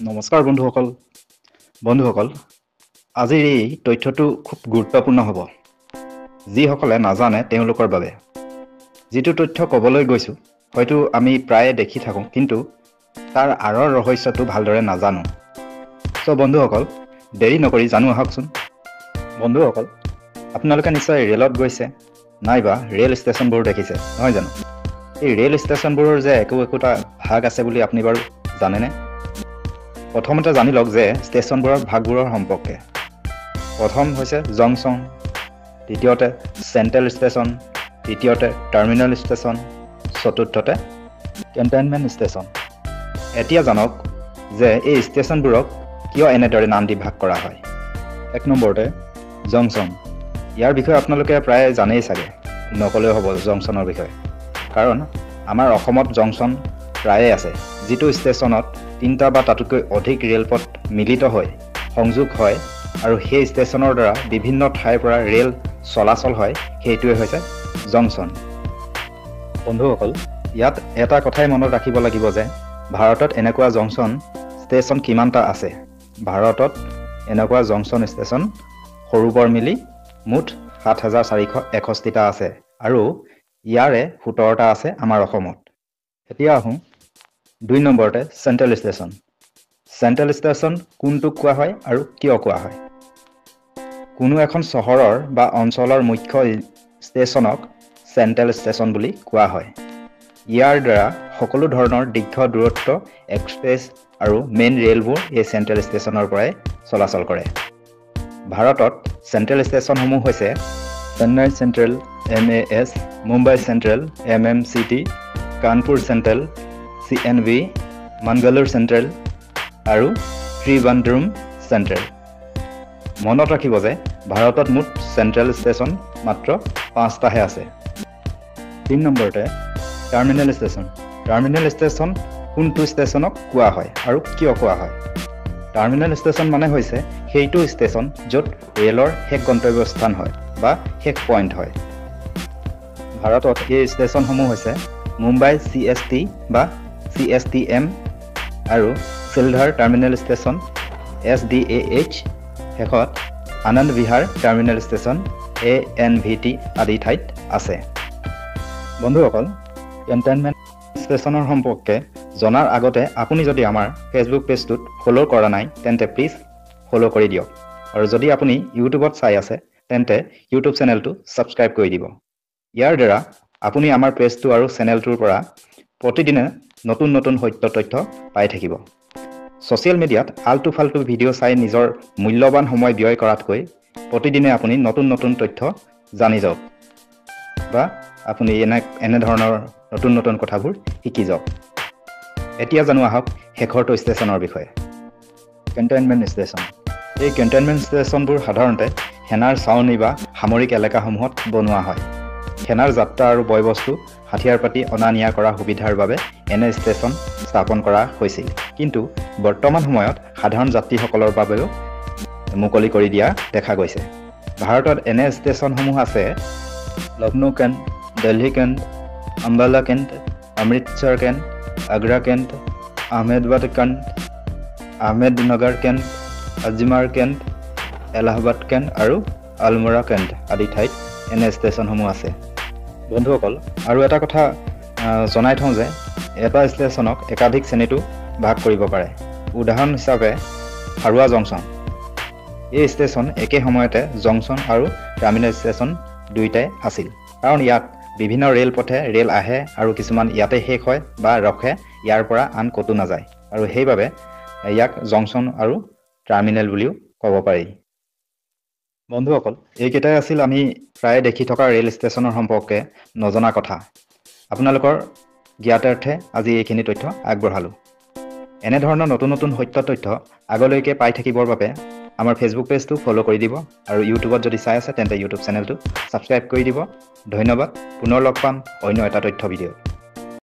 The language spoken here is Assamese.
নমস্কাৰ বন্ধুসকল আজিৰ এই তথ্যটো খুব গুৰুত্বপূৰ্ণ হ'ব যিসকলে নাজানে তেওঁলোকৰ বাবে যিটো তথ্য ক'বলৈ গৈছো হয়তো আমি প্ৰায়ে দেখি থাকোঁ কিন্তু তাৰ আঁৰৰ ৰহস্যটো ভালদৰে নাজানো বন্ধুসকল দেৰি নকৰি জানো আহকচোন বন্ধুসকল আপোনালোকে নিশ্চয় ৰেলত গৈছে নাইবা ৰেল ষ্টেচনবোৰ দেখিছে নহয় জানো এই ৰেল ষ্টেচনবোৰৰ যে একোটা ভাগ আছে বুলি আপুনি বাৰু জানেনে প্ৰথমতে জানি লওক যে ষ্টেচনবোৰৰ ভাগবোৰৰ সম্পৰ্কে প্ৰথম হৈছে জংচন দ্বিতীয়তে চেণ্ট্ৰেল ষ্টেচন তৃতীয়তে টাৰ্মিনেল ষ্টেচন চতুৰ্থতে কেণ্টনমেণ্ট ষ্টেচন এতিয়া জানক যে এই ষ্টেচনবোৰক কিয় এনেদৰে নাম দি ভাগ কৰা হয় এক নম্বৰতে জংচন ইয়াৰ বিষয়ে আপোনালোকে প্ৰায় জানেই চাগে নকলেও হ'ব জংচনৰ বিষয়ে কাৰণ আমাৰ অসমত জংচন প্ৰায়ে আছে যিটো ষ্টেচনত তিনিটা বা তাতোকৈ অধিক ৰেলপথ মিলিত হৈ সংযোগ হয় আৰু সেই ষ্টেচনৰ দ্বাৰা বিভিন্ন ঠাইৰ পৰা ৰেল চলাচল হয় সেইটোৱে হৈছে জংচন বন্ধুসকল ইয়াত এটা কথাই মনত ৰাখিব লাগিব যে ভাৰতত এনেকুৱা জংচন ষ্টেচন কিমানটা আছে ভাৰতত এনেকুৱা জংচন ষ্টেচন সৰু বৰ মিলি মুঠ ৭,৪৬১টা আছে আৰু ইয়াৰে ১৭টা আছে আমাৰ অসমত এতিয়া আহোঁ ২ নম্বৰতে চেণ্ট্ৰেল ষ্টেচন কোনটোক কোৱা হয় আৰু কিয় কোৱা হয় কোনো এখন চহৰৰ বা অঞ্চলৰ মুখ্য ষ্টেচনক চেণ্ট্ৰেল ষ্টেচন বুলি কোৱা হয় ইয়াৰ দ্বাৰা সকলো ধৰণৰ দীৰ্ঘ দূৰত্ব এক্সপ্ৰেছ আৰু মেইন ৰেলবোৰ এই চেণ্ট্ৰেল ষ্টেচনৰ পৰাই চলাচল কৰে ভাৰতত চেণ্ট্ৰেল ষ্টেচনসমূহ হৈছে Chennai central MAS Mumbai central MMCT Kanpur central CNV Mangalore central আৰু ত্ৰিবান্দ্ৰম চেণ্ট্ৰেল মনত ৰাখিব যে ভাৰতত মুঠ চেণ্ট্ৰেল ষ্টেচন মাত্ৰ 5টাহে আছে 3 নম্বৰতে টাৰ্মিনেল ষ্টেচন কোনটো ষ্টেচনক কোৱা হয় আৰু কিয় কোৱা হয় টাৰ্মিনেল ষ্টেচন মানে হৈছে সেইটো ষ্টেচন য'ত ৰেলৰ শেষ গন্তব্যস্থান হয় বা শেষ পইণ্ট হয় ভাৰতত এই ষ্টেচনসমূহ হৈছে মুম্বাই CST বা CSTM আৰু চিলধাৰ টাৰ্মিনেল ষ্টেচন SDAH শেষত Anand Vihar terminal station ANVT আদি ঠাইত আছে বন্ধুসকল কেণ্টনমেণ্ট ষ্টেচনৰ সম্পৰ্কে জনাৰ আগতে আপুনি যদি আমাৰ ফেচবুক পেজটোত ফ'ল' কৰা নাই তেন্তে প্লিজ ফ'ল' কৰি দিয়ক আৰু যদি আপুনি ইউটিউবত চাই আছে তেন্তে ইউটিউব চেনেলটো ছাবস্ক্ৰাইব কৰি দিব ইয়াৰ দ্বাৰা আপুনি আমাৰ পেজটো আৰু চেনেলটোৰ পৰা প্ৰতিদিনে নতুন সত্য তথ্য পাই থাকিব ছ'চিয়েল মিডিয়াত আলটু ফালটু ভিডিঅ' চাই নিজৰ মূল্যৱান সময় ব্যয় কৰাতকৈ প্ৰতিদিনে আপুনি নতুন তথ্য জানি যাওক বা আপুনি এনেধৰণৰ নতুন কথাবোৰ শিকি যাওক এতিয়া জানো আহক শেষৰটো ষ্টেচনৰ বিষয়ে কেণ্টনমেণ্ট ষ্টেচন এই কেণ্টনমেণ্ট ষ্টেচনবোৰ সাধাৰণতে সেনাৰ ছাউনি বা সামৰিক এলেকাসমূহত বনোৱা হয় সেনাৰ যাত্ৰা আৰু বয়বস্তু হাথিয়াৰ পাতি অনা নিয়া কৰা সুবিধাৰ বাবে এনে ষ্টেচন স্থাপন কৰা হৈছিল কিন্তু বৰ্তমান সময়ত সাধাৰণ যাত্ৰীসকলৰ বাবেও মুকলি কৰি দিয়া দেখা গৈছে ভাৰতত এনে ষ্টেচনসমূহ আছে লক্ষ্ণৌ কেণ্ট দিল্লী কেণ্ট আম্বালা কেণ্ট অমৃতসৰ কেণ্ট আগ্ৰা কেণ্ট আহমেদাবাদ কেণ্ট আহমেদনগৰ কেণ্ট আজমাৰ কেণ্ট এলাহাবাদ কেণ্ট আৰু আলমোৰা কেণ্ট আদি ঠাইত এনে ষ্টেচনসমূহ আছে বন্ধুসকল আৰু এটা কথা জনাই থওঁ যে এটা ষ্টেচনক একাধিক শ্ৰেণীতো ভাগ কৰিব পাৰে উদাহৰণ হিচাপে হাৰুৱা জংচন এই ষ্টেচন একে সময়তে জংচন আৰু টাৰ্মিনেল ষ্টেচন দুয়োটাই আছিল কাৰণ ইয়াত বিভিন্ন ৰেলপথে ৰেল আহে আৰু কিছুমান ইয়াতে শেষ হয় বা ৰখে ইয়াৰ পৰা আন ক'তো নাযায় আৰু সেইবাবে ইয়াক জংচন আৰু টাৰ্মিনেল বুলিও ক'ব পাৰি বন্ধুসকল এইকেইটাই আছিল আমি প্ৰায় দেখি থকা ৰেল ষ্টেচনৰ সম্পৰ্কে নজনা কথা আপোনালোকৰ জ্ঞাতাৰ্থে আজি এইখিনি তথ্য আগবঢ়ালোঁ এনেধৰণৰ নতুন সত্য তথ্য আগলৈকে পাই থাকিবৰ বাবে আমাৰ ফেচবুক পেজটো ফ'ল' কৰি দিব আৰু ইউটিউবত যদি চাই আছে তেন্তে ইউটিউব চেনেলটো ছাবস্ক্ৰাইব কৰি দিব ধন্যবাদ পুনৰ লগ পাম অন্য এটা তথ্য ভিডিঅ'